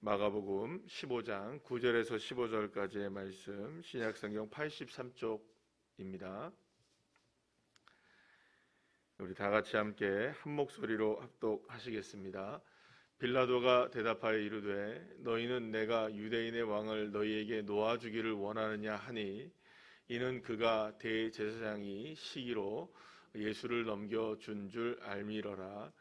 마가복음 15장 9절에서 15절까지의 말씀, 신약성경 83쪽입니다. 우리 다 같이 함께 한 목소리로 합독하시겠습니다. 빌라도가 대답하여 이르되 너희는 내가 유대인의 왕을 너희에게 놓아주기를 원하느냐 하니, 이는 그가 대제사장이 시기로 예수를 넘겨준 줄 알미러라.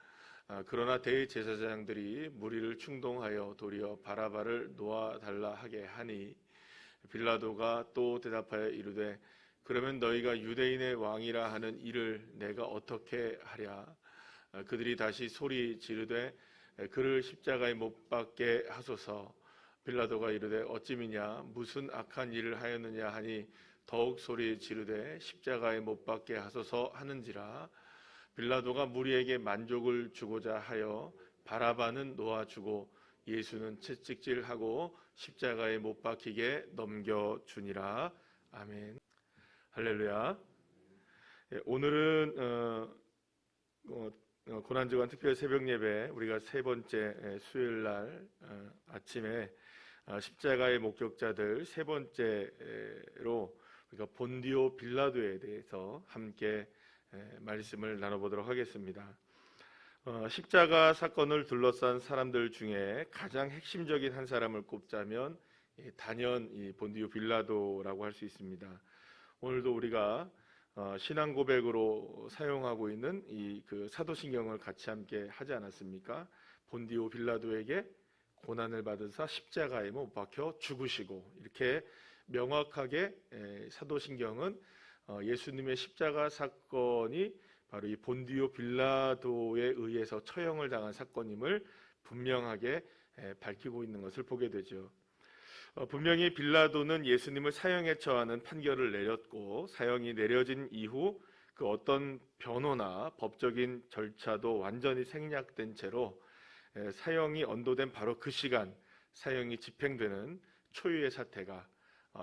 그러나 대제사장들이 무리를 충동하여 도리어 바라바를 놓아달라 하게 하니, 빌라도가 또 대답하여 이르되 그러면 너희가 유대인의 왕이라 하는 이를 내가 어떻게 하랴. 그들이 다시 소리 지르되 그를 십자가에 못 박게 하소서. 빌라도가 이르되 어찌미냐 무슨 악한 일을 하였느냐 하니, 더욱 소리 지르되 십자가에 못 박게 하소서 하는지라. 빌라도가 무리에게 만족을 주고자 하여 바라바는 놓아주고 예수는 채찍질하고 십자가에 못 박히게 넘겨주니라. 아멘. 할렐루야. 오늘은 고난주간 특별 새벽 예배, 우리가 세 번째 수요일 날 아침에 십자가의 목격자들 세 번째로 우리가 본디오 빌라도에 대해서 함께 말씀을 나눠보도록 하겠습니다. 십자가 사건을 둘러싼 사람들 중에 가장 핵심적인 한 사람을 꼽자면 단연 이 본디오 빌라도라고 할 수 있습니다. 오늘도 우리가 신앙 고백으로 사용하고 있는 이 사도신경을 같이 함께 하지 않았습니까? 본디오 빌라도에게 고난을 받으사 십자가에 못 박혀 죽으시고, 이렇게 명확하게 사도신경은 예수님의 십자가 사건이 바로 이 본디오 빌라도에 의해서 처형을 당한 사건임을 분명하게 밝히고 있는 것을 보게 되죠. 분명히 빌라도는 예수님을 사형에 처하는 판결을 내렸고, 사형이 내려진 이후 그 어떤 변호나 법적인 절차도 완전히 생략된 채로 사형이 언도된 바로 그 시간, 사형이 집행되는 초유의 사태가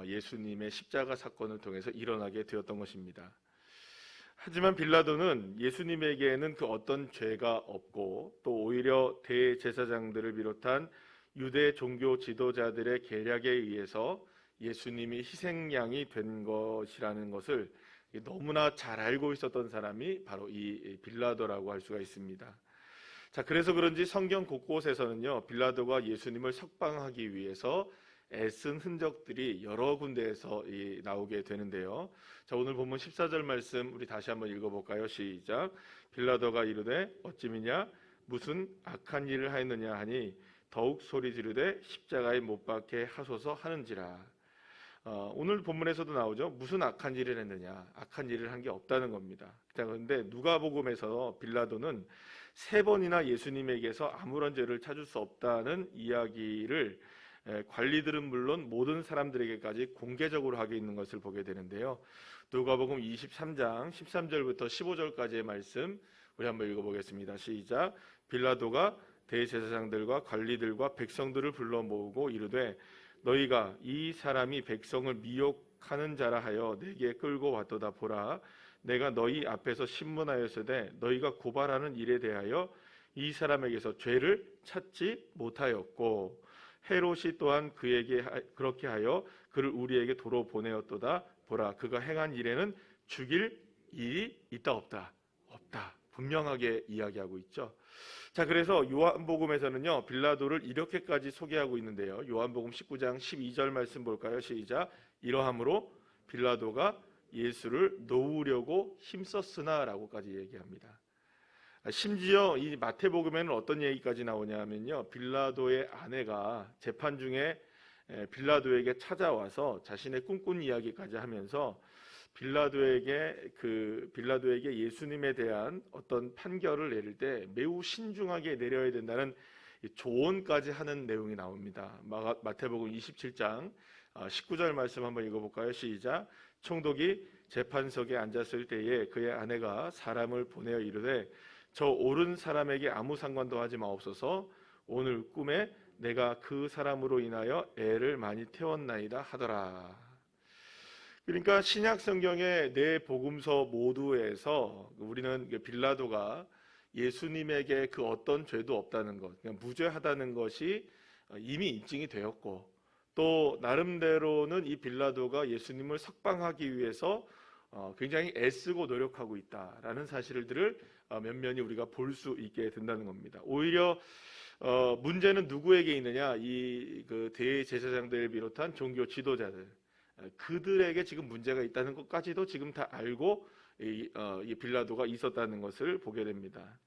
예수님의 십자가 사건을 통해서 일어나게 되었던 것입니다. 하지만 빌라도는 예수님에게는 그 어떤 죄가 없고, 또 오히려 대제사장들을 비롯한 유대 종교 지도자들의 계략에 의해서 예수님이 희생양이 된 것이라는 것을 너무나 잘 알고 있었던 사람이 바로 이 빌라도라고 할 수가 있습니다. 자, 그래서 그런지 성경 곳곳에서는요, 빌라도가 예수님을 석방하기 위해서 애쓴 흔적들이 여러 군데에서 나오게 되는데요. 자, 오늘 본문 14절 말씀 우리 다시 한번 읽어볼까요? 시작. 빌라도가 이르되 어찌미냐 무슨 악한 일을 하였느냐 하니, 더욱 소리 지르되 십자가에 못 박게 하소서 하는지라. 오늘 본문에서도 나오죠. 무슨 악한 일을 했느냐, 악한 일을 한 게 없다는 겁니다. 그런데 누가복음에서 빌라도는 세 번이나 예수님에게서 아무런 죄를 찾을 수 없다는 이야기를 관리들은 물론 모든 사람들에게까지 공개적으로 하게 있는 것을 보게 되는데요. 누가복음 23장 13절부터 15절까지의 말씀 우리 한번 읽어보겠습니다. 시작. 빌라도가 대제사장들과 관리들과 백성들을 불러 모으고 이르되 너희가 이 사람이 백성을 미혹하는 자라 하여 내게 끌고 왔도다. 보라, 내가 너희 앞에서 신문하였으되 너희가 고발하는 일에 대하여 이 사람에게서 죄를 찾지 못하였고, 헤롯이 또한 그에게 그렇게 하여 그를 우리에게 도로 보내었도다. 보라, 그가 행한 일에는 죽일 일이 있다 없다? 없다. 분명하게 이야기하고 있죠. 자, 그래서 요한복음에서는요, 빌라도를 이렇게까지 소개하고 있는데요. 요한복음 19장 12절 말씀 볼까요? 시작. 이러함으로 빌라도가 예수를 놓으려고 힘썼으나 라고까지 얘기합니다. 심지어 이 마태복음에는 어떤 얘기까지 나오냐 하면요, 빌라도의 아내가 재판 중에 빌라도에게 찾아와서 자신의 꿈꾼 이야기까지 하면서 빌라도에게 예수님에 대한 어떤 판결을 내릴 때 매우 신중하게 내려야 된다는 조언까지 하는 내용이 나옵니다. 마태복음 27장 19절 말씀 한번 읽어볼까요? 시작. 총독이 재판석에 앉았을 때에 그의 아내가 사람을 보내어 이르되 저 옳은 사람에게 아무 상관도 하지 마옵소서. 오늘 꿈에 내가 그 사람으로 인하여 애를 많이 태웠나이다 하더라. 그러니까 신약 성경의 네 복음서 모두에서 우리는 빌라도가 예수님에게 그 어떤 죄도 없다는 것, 그냥 무죄하다는 것이 이미 인증이 되었고, 또 나름대로는 이 빌라도가 예수님을 석방하기 위해서 굉장히 애쓰고 노력하고 있다라는 사실들을 면면히 우리가 볼 수 있게 된다는 겁니다. 오히려 문제는 누구에게 있느냐? 그 대제사장들을 비롯한 종교 지도자들, 그들에게 지금 문제가 있다는 것까지도 지금 다 알고 이 빌라도가 있었다는 것을 보게 됩니다.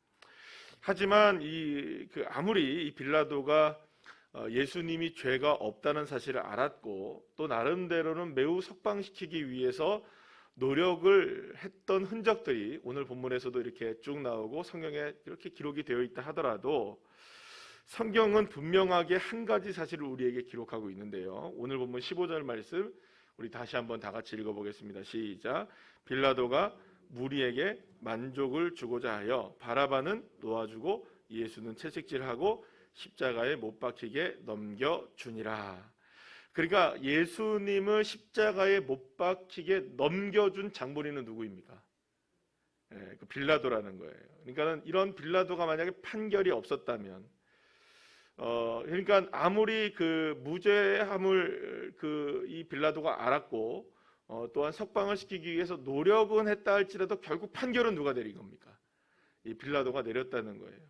하지만 아무리 이 빌라도가 예수님이 죄가 없다는 사실을 알았고, 또 나름대로는 매우 석방시키기 위해서 노력을 했던 흔적들이 오늘 본문에서도 이렇게 쭉 나오고 성경에 이렇게 기록이 되어 있다 하더라도, 성경은 분명하게 한 가지 사실을 우리에게 기록하고 있는데요. 오늘 본문 15절 말씀 우리 다시 한번 다 같이 읽어보겠습니다. 시작. 빌라도가 무리에게 만족을 주고자 하여 바라바는 놓아주고 예수는 채찍질하고 십자가에 못 박히게 넘겨주니라. 그러니까 예수님을 십자가에 못 박히게 넘겨준 장본인은 누구입니까? 그 빌라도라는 거예요. 그러니까 이런 빌라도가 만약에 판결이 없었다면, 그러니까 아무리 그 무죄함을 이 빌라도가 알았고, 또한 석방을 시키기 위해서 노력은 했다 할지라도 결국 판결은 누가 내린 겁니까? 이 빌라도가 내렸다는 거예요.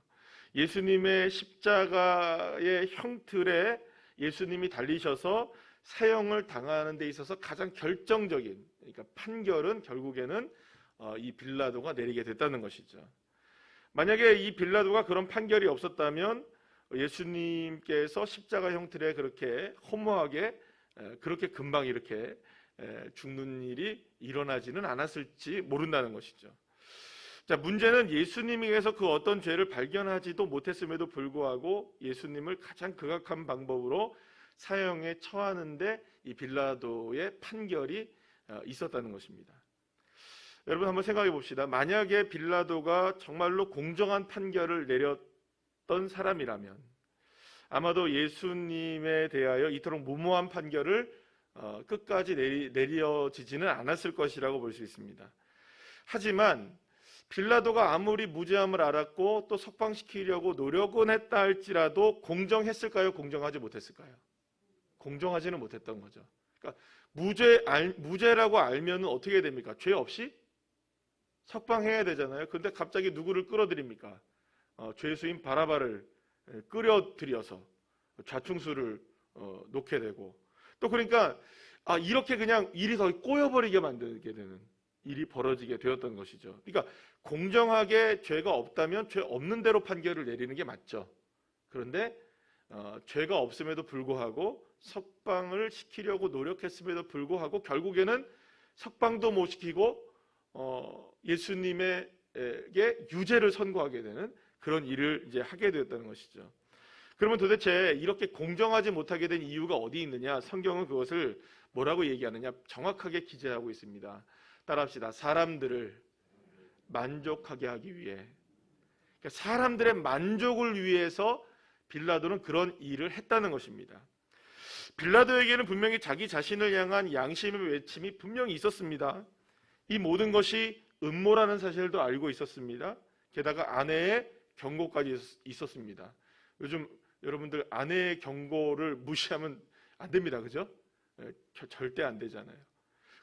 예수님의 십자가의 형틀에 예수님이 달리셔서 사형을 당하는 데 있어서 가장 결정적인, 그러니까 판결은 결국에는 이 빌라도가 내리게 됐다는 것이죠. 만약에 이 빌라도가 그런 판결이 없었다면 예수님께서 십자가 형틀에 그렇게 허무하게, 그렇게 금방 이렇게 죽는 일이 일어나지는 않았을지 모른다는 것이죠. 자, 문제는 예수님에게서 그 어떤 죄를 발견하지도 못했음에도 불구하고 예수님을 가장 극악한 방법으로 사형에 처하는데 이 빌라도의 판결이 있었다는 것입니다. 여러분 한번 생각해 봅시다. 만약에 빌라도가 정말로 공정한 판결을 내렸던 사람이라면 아마도 예수님에 대하여 이토록 무모한 판결을 끝까지 내려지지는 않았을 것이라고 볼 수 있습니다. 하지만 빌라도가 아무리 무죄함을 알았고 또 석방시키려고 노력은 했다 할지라도 공정했을까요? 공정하지 못했을까요? 공정하지는 못했던 거죠. 그러니까 무죄라고 알면 어떻게 됩니까? 죄 없이 석방해야 되잖아요. 그런데 갑자기 누구를 끌어들입니까? 죄수인 바라바를 끌어들여서 좌충수를 놓게 되고, 또 그러니까 이렇게 그냥 일이 더 꼬여버리게 만들게 되는 일이 벌어지게 되었던 것이죠. 그러니까 공정하게 죄가 없다면 죄 없는 대로 판결을 내리는 게 맞죠. 그런데 죄가 없음에도 불구하고 석방을 시키려고 노력했음에도 불구하고 결국에는 석방도 못 시키고 예수님에게 유죄를 선고하게 되는 그런 일을 이제 하게 되었다는 것이죠. 그러면 도대체 이렇게 공정하지 못하게 된 이유가 어디 있느냐? 성경은 그것을 뭐라고 얘기하느냐? 정확하게 기재하고 있습니다. 따라합시다. 사람들을 만족하게 하기 위해, 그러니까 사람들의 만족을 위해서 빌라도는 그런 일을 했다는 것입니다. 빌라도에게는 분명히 자기 자신을 향한 양심의 외침이 분명히 있었습니다. 이 모든 것이 음모라는 사실도 알고 있었습니다. 게다가 아내의 경고까지 있었습니다. 요즘 여러분들 아내의 경고를 무시하면 안 됩니다. 그죠? 절대 안 되잖아요.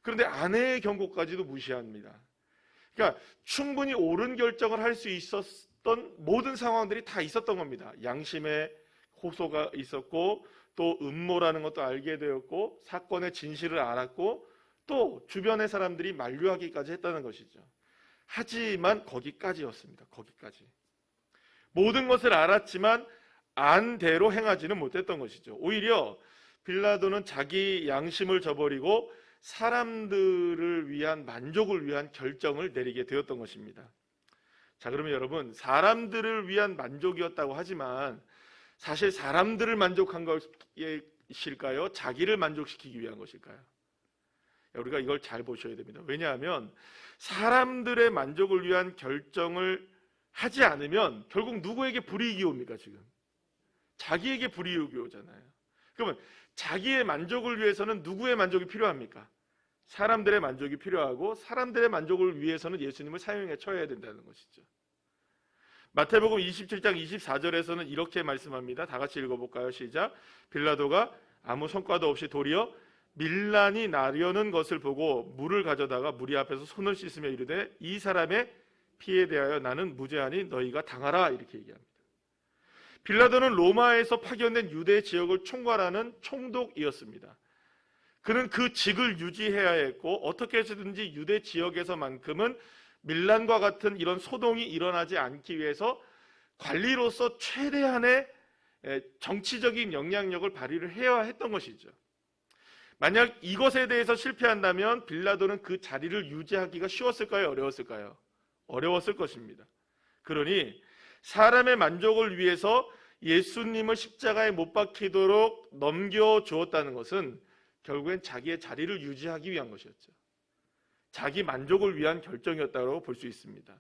그런데 아내의 경고까지도 무시합니다. 그러니까 충분히 옳은 결정을 할 수 있었던 모든 상황들이 다 있었던 겁니다. 양심의 호소가 있었고, 또 음모라는 것도 알게 되었고, 사건의 진실을 알았고, 또 주변의 사람들이 만류하기까지 했다는 것이죠. 하지만 거기까지였습니다. 거기까지. 모든 것을 알았지만 안대로 행하지는 못했던 것이죠. 오히려 빌라도는 자기 양심을 저버리고 사람들을 위한, 만족을 위한 결정을 내리게 되었던 것입니다. 자, 그러면 여러분, 사람들을 위한 만족이었다고 하지만 사실 사람들을 만족한 것일까요? 자기를 만족시키기 위한 것일까요? 우리가 이걸 잘 보셔야 됩니다. 왜냐하면 사람들의 만족을 위한 결정을 하지 않으면 결국 누구에게 불이익이 옵니까? 지금 자기에게 불이익이 오잖아요. 그러면 자기의 만족을 위해서는 누구의 만족이 필요합니까? 사람들의 만족이 필요하고, 사람들의 만족을 위해서는 예수님을 사형에 처해야 된다는 것이죠. 마태복음 27장 24절에서는 이렇게 말씀합니다. 다 같이 읽어볼까요? 시작. 빌라도가 아무 성과도 없이 도리어 밀란이 나려는 것을 보고 물을 가져다가 무리 앞에서 손을 씻으며 이르되 이 사람의 피에 대하여 나는 무죄하니 너희가 당하라, 이렇게 얘기합니다. 빌라도는 로마에서 파견된 유대 지역을 총괄하는 총독이었습니다. 그는 그 직을 유지해야 했고 어떻게 해서든지 유대 지역에서만큼은 밀란과 같은 이런 소동이 일어나지 않기 위해서 관리로서 최대한의 정치적인 영향력을 발휘를 해야 했던 것이죠. 만약 이것에 대해서 실패한다면 빌라도는 그 자리를 유지하기가 쉬웠을까요? 어려웠을까요? 어려웠을 것입니다. 그러니 사람의 만족을 위해서 예수님을 십자가에 못 박히도록 넘겨주었다는 것은 결국엔 자기의 자리를 유지하기 위한 것이었죠. 자기 만족을 위한 결정이었다고 볼 수 있습니다.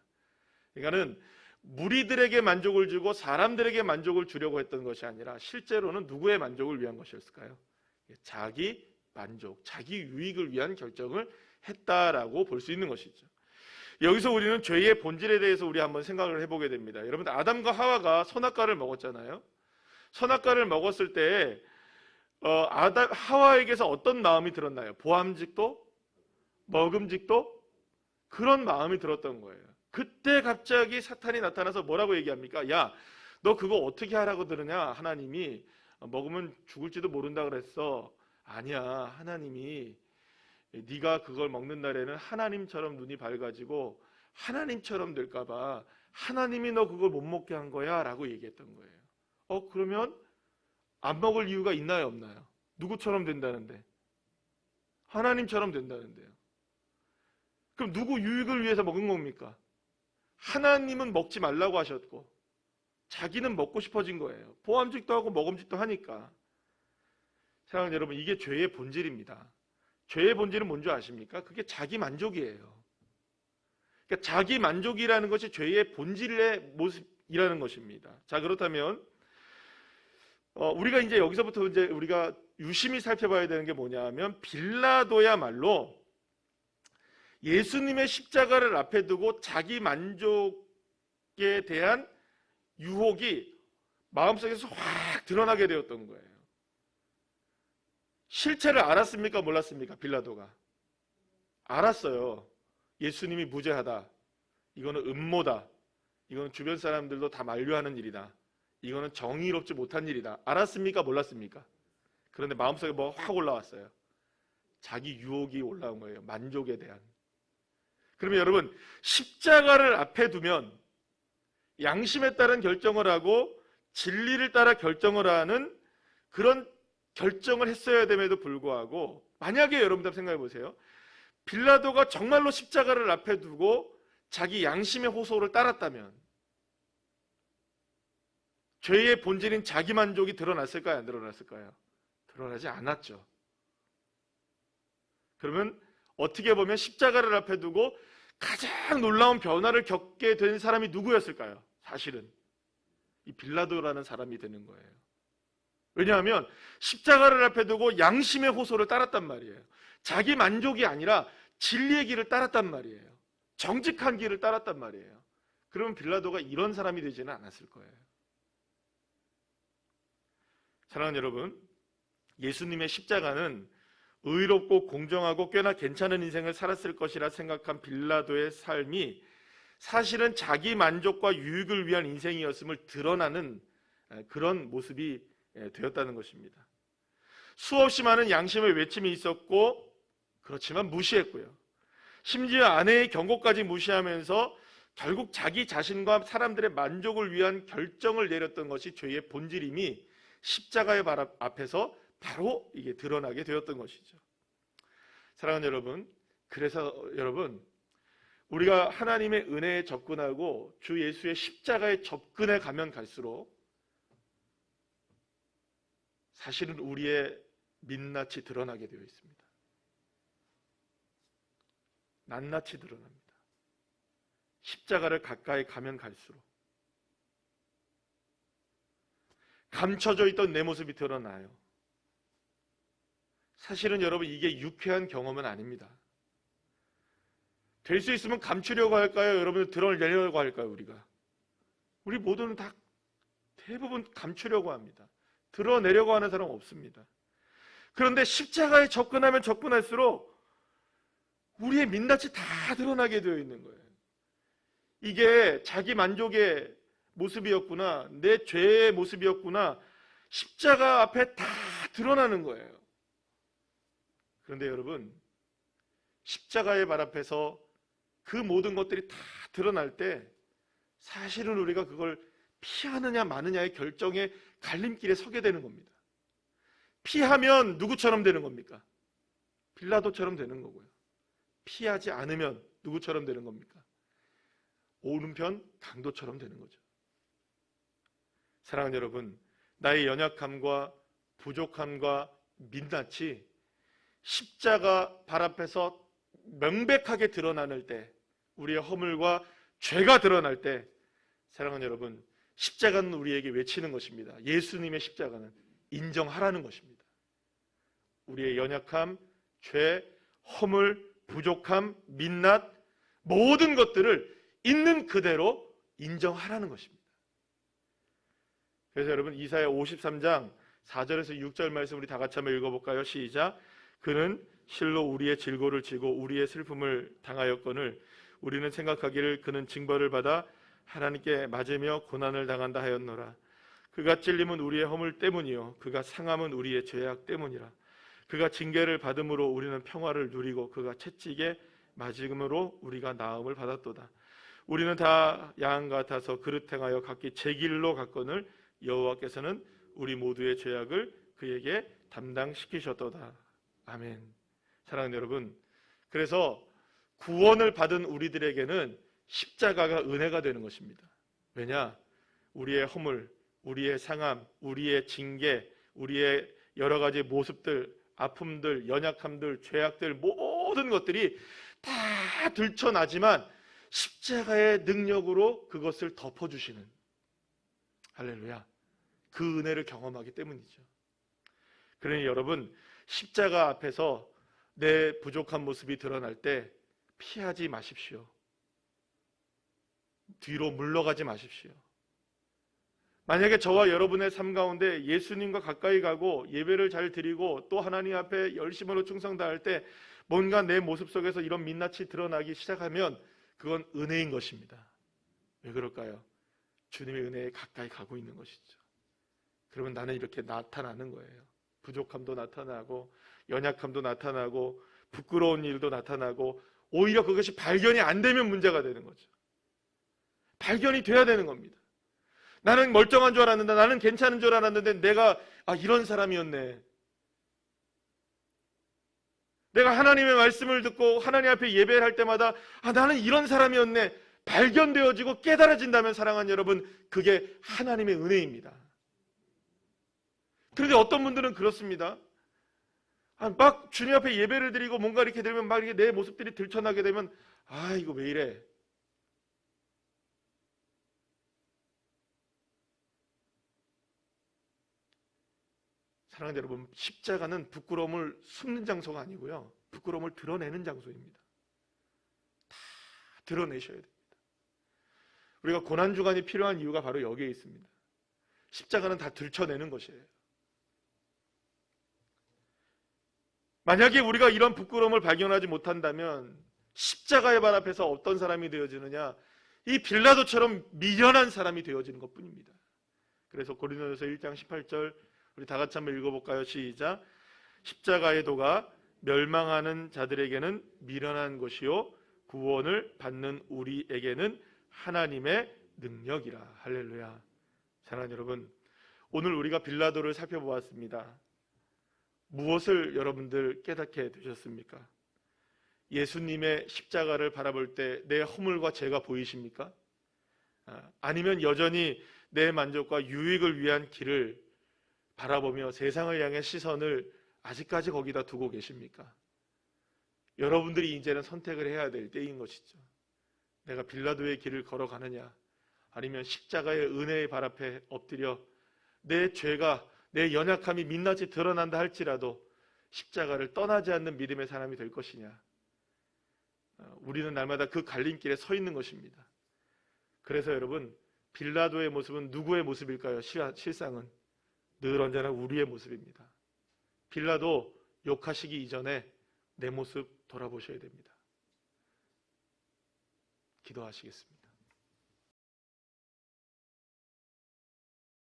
그러니까는 무리들에게 만족을 주고 사람들에게 만족을 주려고 했던 것이 아니라 실제로는 누구의 만족을 위한 것이었을까요? 자기 만족, 자기 유익을 위한 결정을 했다라고 볼 수 있는 것이죠. 여기서 우리는 죄의 본질에 대해서 우리 한번 생각을 해보게 됩니다. 여러분, 아담과 하와가 선악과를 먹었잖아요. 선악과를 먹었을 때 하와에게서 어떤 마음이 들었나요? 보암직도? 먹음직도? 그런 마음이 들었던 거예요. 그때 갑자기 사탄이 나타나서 뭐라고 얘기합니까? 야, 너 그거 어떻게 하라고 들으냐? 하나님이 먹으면 죽을지도 모른다 그랬어. 아니야, 하나님이 네가 그걸 먹는 날에는 하나님처럼 눈이 밝아지고 하나님처럼 될까봐 하나님이 너 그걸 못 먹게 한 거야 라고 얘기했던 거예요. 그러면 안 먹을 이유가 있나요, 없나요? 누구처럼 된다는데? 하나님처럼 된다는데요. 그럼 누구 유익을 위해서 먹은 겁니까? 하나님은 먹지 말라고 하셨고 자기는 먹고 싶어진 거예요. 보암직도 하고 먹음직도 하니까. 사랑하는 여러분, 이게 죄의 본질입니다. 죄의 본질은 뭔지 아십니까? 그게 자기 만족이에요. 그러니까 자기 만족이라는 것이 죄의 본질의 모습이라는 것입니다. 자, 그렇다면 우리가 이제 여기서부터 이제 우리가 유심히 살펴봐야 되는 게 뭐냐면 빌라도야말로 예수님의 십자가를 앞에 두고 자기 만족에 대한 유혹이 마음속에서 확 드러나게 되었던 거예요. 실체를 알았습니까? 몰랐습니까? 빌라도가 알았어요. 예수님이 무죄하다. 이거는 음모다. 이거는 주변 사람들도 다 만류하는 일이다. 이거는 정의롭지 못한 일이다. 알았습니까? 몰랐습니까? 그런데 마음속에 뭐가 확 올라왔어요. 자기 유혹이 올라온 거예요. 만족에 대한. 그러면 여러분, 십자가를 앞에 두면 양심에 따른 결정을 하고 진리를 따라 결정을 하는 그런 결정을 했어야 됨에도 불구하고, 만약에 여러분들 생각해 보세요. 빌라도가 정말로 십자가를 앞에 두고 자기 양심의 호소를 따랐다면 죄의 본질인 자기 만족이 드러났을까요? 안 드러났을까요? 드러나지 않았죠. 그러면 어떻게 보면 십자가를 앞에 두고 가장 놀라운 변화를 겪게 된 사람이 누구였을까요? 사실은 이 빌라도라는 사람이 되는 거예요. 왜냐하면 십자가를 앞에 두고 양심의 호소를 따랐단 말이에요. 자기 만족이 아니라 진리의 길을 따랐단 말이에요. 정직한 길을 따랐단 말이에요. 그러면 빌라도가 이런 사람이 되지는 않았을 거예요. 사랑하는 여러분, 예수님의 십자가는 의롭고 공정하고 꽤나 괜찮은 인생을 살았을 것이라 생각한 빌라도의 삶이 사실은 자기 만족과 유익을 위한 인생이었음을 드러나는 그런 모습이 되었다는 것입니다. 수없이 많은 양심의 외침이 있었고, 그렇지만 무시했고요. 심지어 아내의 경고까지 무시하면서 결국 자기 자신과 사람들의 만족을 위한 결정을 내렸던 것이 죄의 본질임이 십자가의 발 앞에서 바로 이게 드러나게 되었던 것이죠. 사랑하는 여러분, 그래서 여러분, 우리가 하나님의 은혜에 접근하고 주 예수의 십자가에 접근해 가면 갈수록 사실은 우리의 민낯이 드러나게 되어 있습니다. 낱낱이 드러납니다. 십자가를 가까이 가면 갈수록 감춰져 있던 내 모습이 드러나요. 사실은 여러분, 이게 유쾌한 경험은 아닙니다. 될 수 있으면 감추려고 할까요? 여러분들 드러내려고 할까요? 우리가 우리 모두는 다 대부분 감추려고 합니다. 드러내려고 하는 사람 없습니다. 그런데 십자가에 접근하면 접근할수록 우리의 민낯이 다 드러나게 되어 있는 거예요. 이게 자기 만족의 모습이었구나, 내 죄의 모습이었구나, 십자가 앞에 다 드러나는 거예요. 그런데 여러분, 십자가의 발 앞에서 그 모든 것들이 다 드러날 때 사실은 우리가 그걸 피하느냐 마느냐의 결정의 갈림길에 서게 되는 겁니다. 피하면 누구처럼 되는 겁니까? 빌라도처럼 되는 거고요. 피하지 않으면 누구처럼 되는 겁니까? 오른편 강도처럼 되는 거죠. 사랑하는 여러분, 나의 연약함과 부족함과 민낯이 십자가 발 앞에서 명백하게 드러나는 때, 우리의 허물과 죄가 드러날 때, 사랑하는 여러분, 십자가는 우리에게 외치는 것입니다. 예수님의 십자가는 인정하라는 것입니다. 우리의 연약함, 죄, 허물, 부족함, 민낯, 모든 것들을 있는 그대로 인정하라는 것입니다. 그래서 여러분, 이사야 53장 4절에서 6절 말씀 우리 다 같이 한번 읽어볼까요? 시작. 그는 실로 우리의 질고를 지고 우리의 슬픔을 당하였거늘 우리는 생각하기를 그는 징벌을 받아 하나님께 맞으며 고난을 당한다 하였노라. 그가 찔림은 우리의 허물 때문이요 그가 상함은 우리의 죄악 때문이라. 그가 징계를 받음으로 우리는 평화를 누리고 그가 채찍에 맞음으로 우리가 나음을 받았도다. 우리는 다 양 같아서 그릇 행하여 각기 제 길로 갔거늘 여호와께서는 우리 모두의 죄악을 그에게 담당시키셨도다. 아멘. 사랑하는 여러분, 그래서 구원을 받은 우리들에게는 십자가가 은혜가 되는 것입니다. 왜냐? 우리의 허물, 우리의 상함, 우리의 징계, 우리의 여러 가지 모습들, 아픔들, 연약함들, 죄악들, 모든 것들이 다 들춰나지만 십자가의 능력으로 그것을 덮어주시는, 할렐루야, 그 은혜를 경험하기 때문이죠. 그러니 여러분, 십자가 앞에서 내 부족한 모습이 드러날 때 피하지 마십시오. 뒤로 물러가지 마십시오. 만약에 저와 여러분의 삶 가운데 예수님과 가까이 가고 예배를 잘 드리고 또 하나님 앞에 열심으로 충성 다할 때 뭔가 내 모습 속에서 이런 민낯이 드러나기 시작하면 그건 은혜인 것입니다. 왜 그럴까요? 주님의 은혜에 가까이 가고 있는 것이죠. 그러면 나는 이렇게 나타나는 거예요. 부족함도 나타나고 연약함도 나타나고 부끄러운 일도 나타나고, 오히려 그것이 발견이 안 되면 문제가 되는 거죠. 발견이 돼야 되는 겁니다. 나는 멀쩡한 줄 알았는데, 나는 괜찮은 줄 알았는데 내가 이런 사람이었네. 내가 하나님의 말씀을 듣고 하나님 앞에 예배를 할 때마다 나는 이런 사람이었네 발견되어지고 깨달아진다면, 사랑하는 여러분, 그게 하나님의 은혜입니다. 그런데 어떤 분들은 그렇습니다. 막 주님 앞에 예배를 드리고 뭔가 이렇게 되면 막 이렇게 내 모습들이 들춰나게 되면 이거 왜 이래? 사랑하는 여러분, 십자가는 부끄러움을 숨는 장소가 아니고요, 부끄러움을 드러내는 장소입니다. 다 드러내셔야 됩니다. 우리가 고난주간이 필요한 이유가 바로 여기에 있습니다. 십자가는 다 들춰내는 것이에요. 만약에 우리가 이런 부끄러움을 발견하지 못한다면 십자가의 발 앞에서 어떤 사람이 되어지느냐? 이 빌라도처럼 미련한 사람이 되어지는 것뿐입니다. 그래서 고린도전서 1장 18절 우리 다 같이 한번 읽어볼까요? 시작. 십자가의 도가 멸망하는 자들에게는 미련한 것이요 구원을 받는 우리에게는 하나님의 능력이라. 할렐루야. 사랑하는 여러분, 오늘 우리가 빌라도를 살펴보았습니다. 무엇을 여러분들 깨닫게 되셨습니까? 예수님의 십자가를 바라볼 때 내 허물과 죄가 보이십니까? 아니면 여전히 내 만족과 유익을 위한 길을 바라보며 세상을 향해 시선을 아직까지 거기다 두고 계십니까? 여러분들이 이제는 선택을 해야 될 때인 것이죠. 내가 빌라도의 길을 걸어가느냐, 아니면 십자가의 은혜의 발 앞에 엎드려 내 죄가, 내 연약함이 민낯이 드러난다 할지라도 십자가를 떠나지 않는 믿음의 사람이 될 것이냐. 우리는 날마다 그 갈림길에 서 있는 것입니다. 그래서 여러분, 빌라도의 모습은 누구의 모습일까요? 실상은 늘 언제나 우리의 모습입니다. 빌라도 욕하시기 이전에 내 모습 돌아보셔야 됩니다. 기도하시겠습니다.